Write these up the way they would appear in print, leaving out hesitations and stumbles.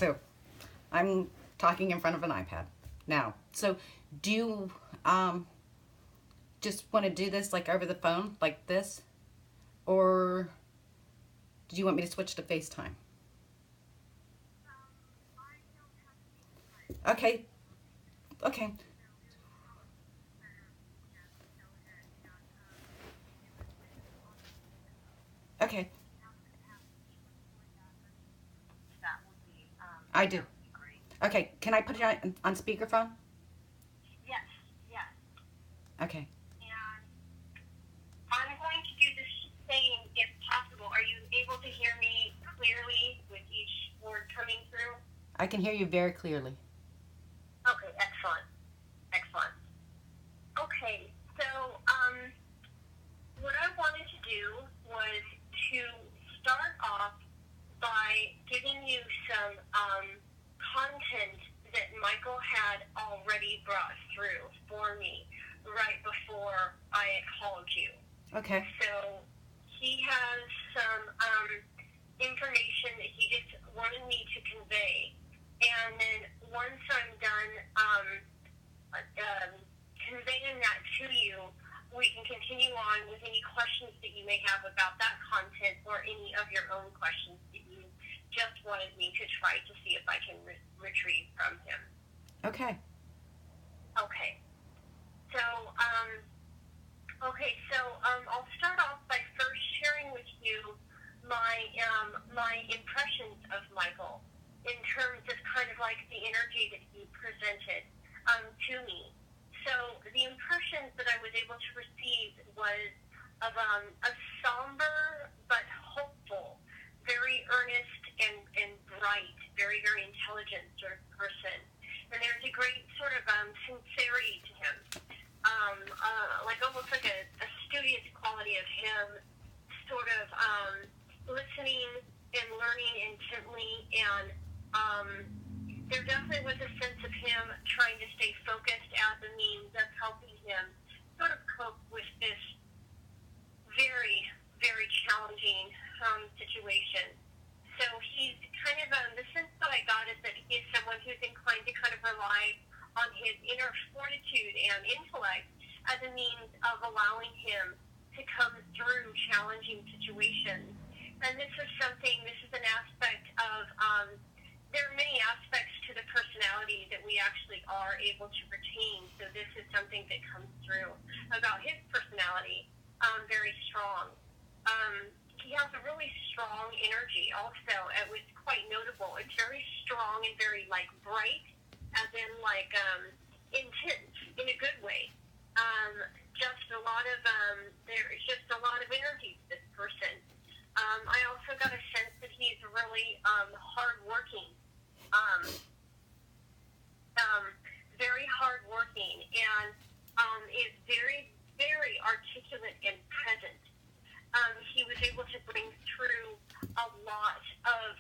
So I'm talking in front of an iPad now. So do you just want to do this like over the phone, like this? Or do you want me to switch to FaceTime? Okay, okay, okay. I do. Okay, can I put you on speakerphone? Okay. I'm going to do the same if possible. Are you able to hear me clearly with each word coming through? I can hear you very clearly. Okay, excellent. Excellent. Okay, so what I wanted to do was to start off by giving you some content that Michael had already brought through for me right before I called you. Okay. So he has some information that he just wanted me to convey. And then once I'm done conveying that to you, we can continue on with any questions that you may have about that content or any of your own questions that you just wanted me to try to see if I can retrieve from him. Okay. Okay. So, I'll start off by first sharing with you my impressions of Michael in terms of kind of like the energy that he presented to me. So the impressions that I was able to receive was of a somber but hopeful, very earnest and bright, very, very intelligent sort of person. And there's a great sort of sincerity to him, like almost like a studious quality of him, sort of listening and learning intently, and there definitely was a sense of him trying to stay focused as a means of helping him sort of cope with this very, very challenging situation. So he's kind of, the sense that I got is that he's someone who's inclined to kind of rely on his inner fortitude and intellect as a means of allowing him to come through challenging situations. And this is an aspect of, there are many aspects to the personality that we actually are able to retain. So this is something that comes through about his personality, very strong. He has a really strong energy also. It was quite notable. It's very strong and very like bright, as in like intense in a good way. Just a lot of there is just a lot of energy to this person. I also got a sense that he's really hardworking, very hardworking, and is very, very articulate and present. He was able to bring through a lot of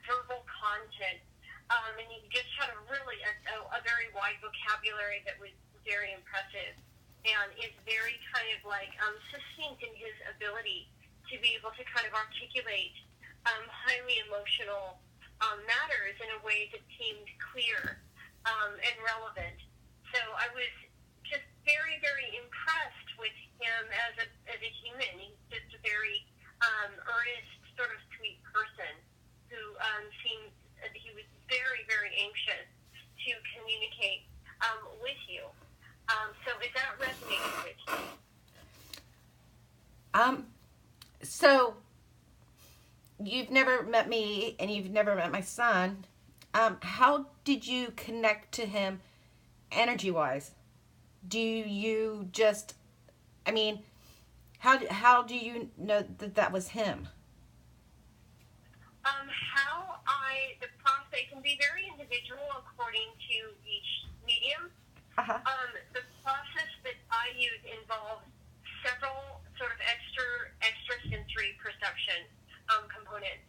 verbal content, and he just had a very wide vocabulary that was very impressive, and is very kind of like succinct in his ability to be able to kind of articulate highly emotional matters in a way that seemed clear and relevant. So I was just very, very impressed with him as a human. He's just a very earnest, sort of sweet person who seems he was very, very anxious to communicate with you. So is that resonating with you? So you've never met me and you've never met my son. How did you connect to him energy wise? Do you just, I mean, how do you know that was him? The process can be very individual according to each medium. Uh-huh. The process that I use involves several sort of extrasensory perception components.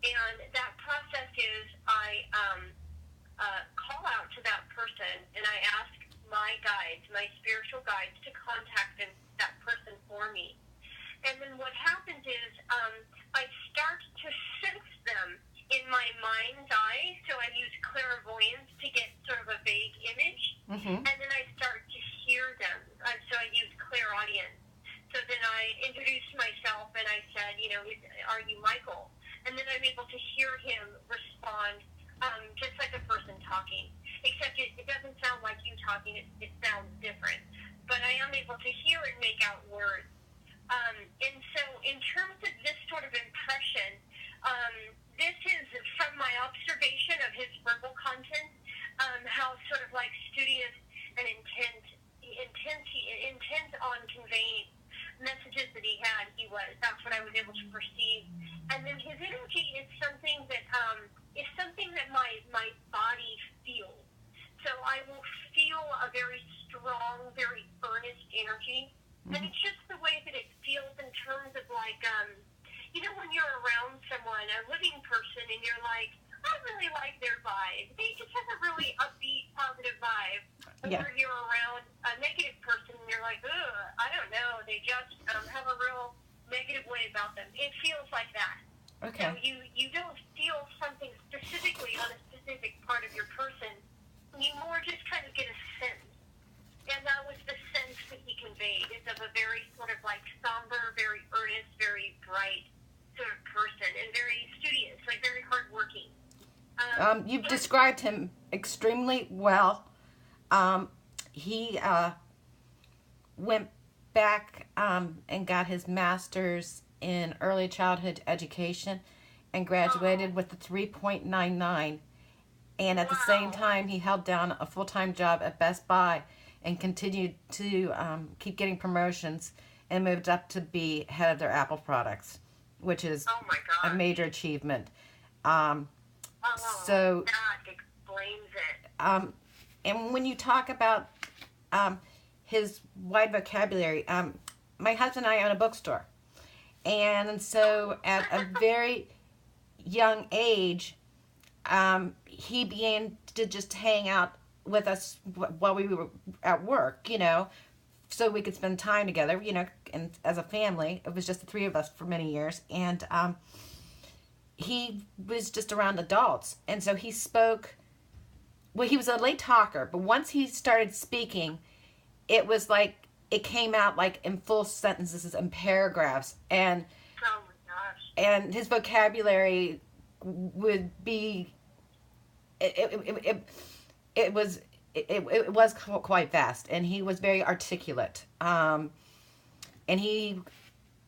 And that process is I call out to that person and I ask my guides, my spiritual guides, to contact that person for me. And then what happens is I start to sense them in my mind's eye. So clairvoyance to get sort of a vague image, Mm-hmm. and then I start to hear them. So I use clairaudience. So then I introduced myself and I said, are you Michael? And then I'm able to hear him respond just like a person talking. Except it doesn't sound like you talking. It sounds different. But I am able to hear and make out words. And so in terms of this sort of impression, this is from my observation of his verbal content, how sort of like studious and intent on conveying messages that he had. That's what I was able to perceive. And then his energy is something that my body feels. So I will feel a very strong, very earnest energy. Mm-hmm. And it's just the way that it feels in terms of like, when you're around someone, a living person, and you're like, I really like their vibe. They just have a really upbeat, positive vibe. Yeah. Or you're around a negative person, and you're like, ugh, I don't know. They just have a real negative way about them. It feels like that. Okay. So you don't feel something specifically on a specific part of your person. You more just kind of get a sense. And that was the sense that he conveyed, is of a very sort of like somber, very earnest, very bright sort of person, and very studious, like very hardworking. You've described him extremely well. He went back and got his master's in early childhood education and graduated with a 3.99. And at the same time, he held down a full-time job at Best Buy and continued to keep getting promotions and moved up to be head of their Apple products, which is a major achievement. So that explains it. And when you talk about his wide vocabulary, my husband and I own a bookstore. And so at a very young age, he began to just hang out with us while we were at work, so we could spend time together, and as a family. It was just the three of us for many years. And he was just around adults. And so he spoke, he was a late talker, but once he started speaking, it was like, it came out like in full sentences and paragraphs. And oh my gosh. And his vocabulary would be, it was quite vast, and he was very articulate. And he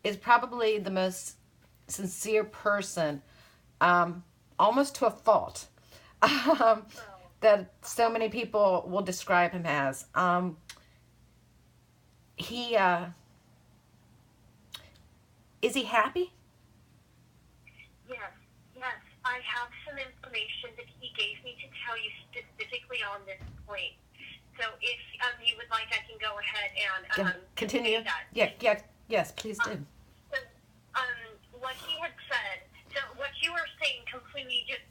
is probably the most sincere person, almost to a fault, that so many people will describe him as. Is he happy? Yes. I have some information that he gave me to tell you specifically on this point. So if you would like, I can go ahead and continue. That. Yes, please do. So what he had said, so what you were saying completely just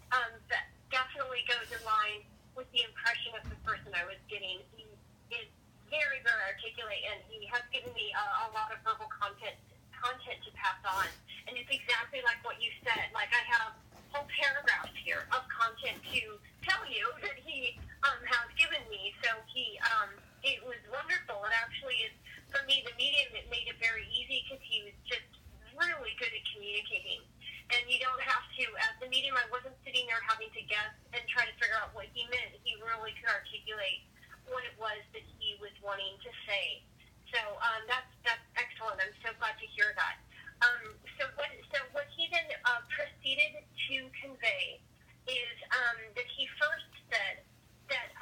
that definitely goes in line with the impression of the person I was getting. He is very, very articulate, and he has given me a lot of verbal content to pass on. And it's exactly like what you said. Like, I have whole paragraphs here of content to tell you that he has given me. So it was wonderful. It actually is, for me, the medium, it made it very easy because he was just really good at communicating. And you don't have to, as the medium, I wasn't sitting there having to guess and try to figure out what he meant. He really could articulate what it was that he was wanting to say. So that's excellent. I'm so glad to hear that. So what he then proceeded to convey is that he first said that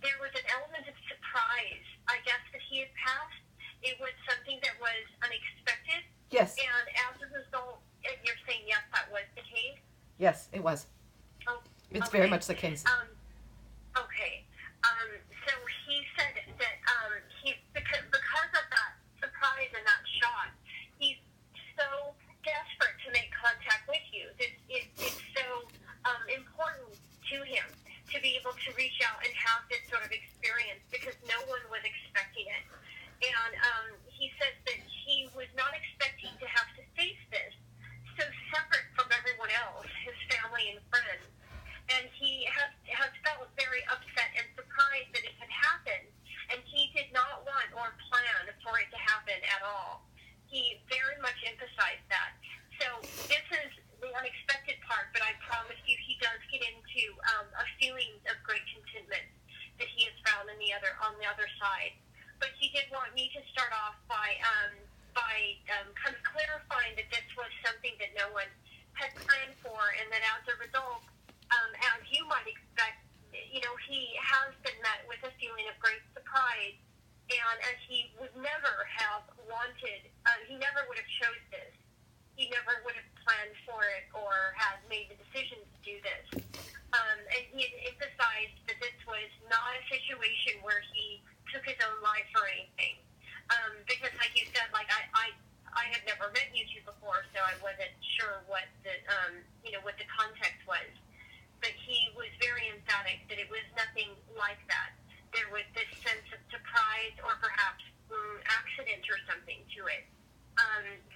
there was an element of surprise, I guess, that he had passed. It was something that was unexpected. Yes. And as a result, you're saying yes, that was the case? Yes, it was. Oh, it's very much the case. Okay. So he said that because of that surprise and that shock, he's so desperate to make contact with you. It's so important to him to be able to reach out and have this sort of experience because no one was expecting it. And he says that he was not expecting to have to face this so separate from everyone else, his family and friends. And he has he very much emphasized that. So this is the unexpected part, but I promise you he does get into a feeling of great contentment that he has found on the other side. But he did want me to start off by kind of clarifying that this was something that no one had planned for, and that as a result, as you might expect, he has been met with a feeling of great surprise, and as he would never have wanted, he never would have chose this. He never would have planned for it or had made the decision to do this. And he had emphasized that this was not a situation where he took his own life or anything. Because, like you said, I had never met you two before, so I wasn't sure what the context was. But he was very emphatic that it was nothing like that. There was this sense of surprise or perhaps accident or something to it.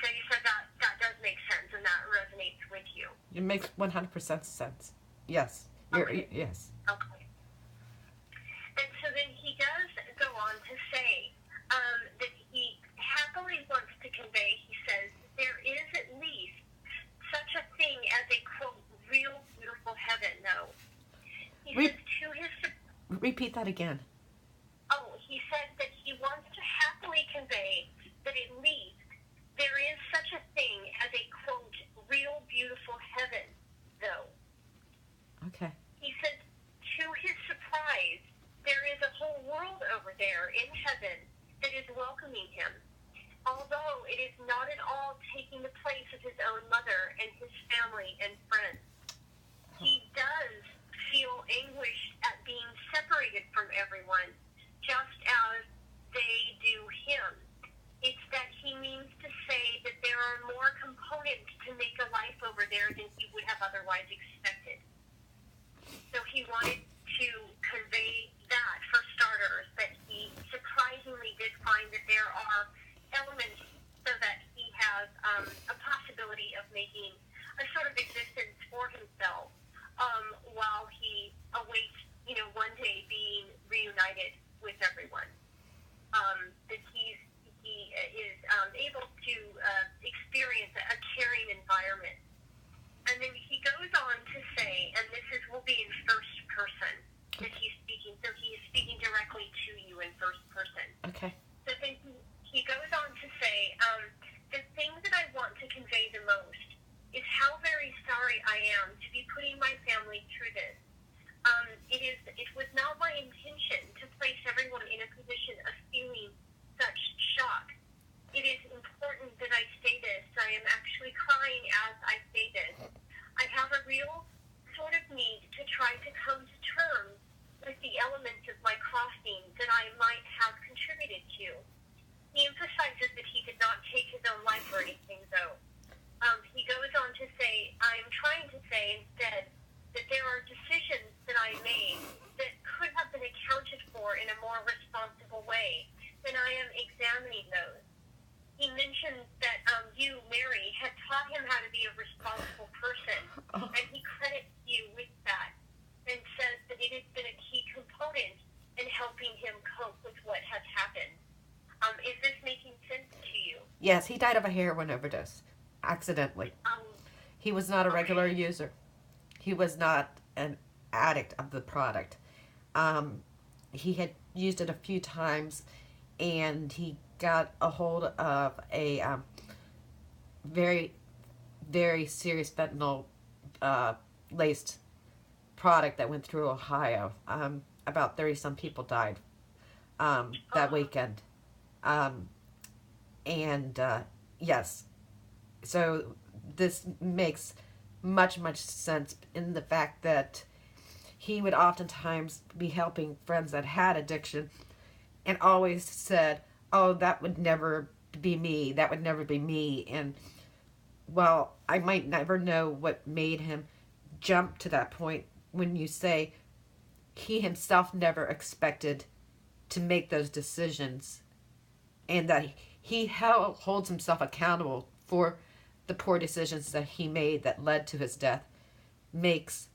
So you said that does make sense and that resonates with you. It makes 100% sense. Yes. Okay. Yes. Okay. And so then he does go on to say that he happily wants to convey, he says, there is at least such a thing as a, quote, real beautiful heaven, though. He says to his... Repeat that again. Oh, he said that he wants to happily convey that at least there is such a thing as a, quote, real beautiful heaven, though. Okay. He said to his surprise, there is a whole world over there in heaven that is welcoming him, although it is not at all taking the place of his own mother and his family and friends. He does feel anguished at being separated from everyone, just as they do him. It's that he means to say that there are more components to make a life over there than he would have otherwise expected. So he wanted to convey that, for starters, that he surprisingly did find that there are elements so that he has a possibility of making a sort of existence for himself while he awaits, one day being reunited with everyone. That he is able to experience a caring environment. And then he goes on to say, and will be in first person that he's speaking, so he is speaking directly to you in first person. Okay. So then he goes on to say, the thing that I want to convey the most is how very sorry I am to be putting my family through this. It was not my intention to place everyone in a position of feeling such shock. It is important that I say this. I am actually crying as I say this. I have a real sort of need to try to come to terms with the elements of my crossing that I might have contributed to. He emphasizes that he did not take his own life or anything, though. He goes on to say, I'm trying to say instead that there are decisions that I made that could have been accounted for in a more responsible way, and I am examining those. He mentions that you, Mary, had taught him how to be a responsible person, and he credits you with that, and says that it has been a key component in helping him cope with what has happened. Is this making sense to you? Yes, he died of a heroin overdose, accidentally. He was not a regular user. He was not an addict of the product. He had used it a few times, and he got a hold of a very, very serious fentanyl laced product that went through Ohio. About 30-some people died that weekend. Yes. So this makes much sense in the fact that he would oftentimes be helping friends that had addiction and always said, oh, that would never be me. That would never be me. And, well, I might never know what made him jump to that point when you say he himself never expected to make those decisions, and that he holds himself accountable for the poor decisions that he made that led to his death, makes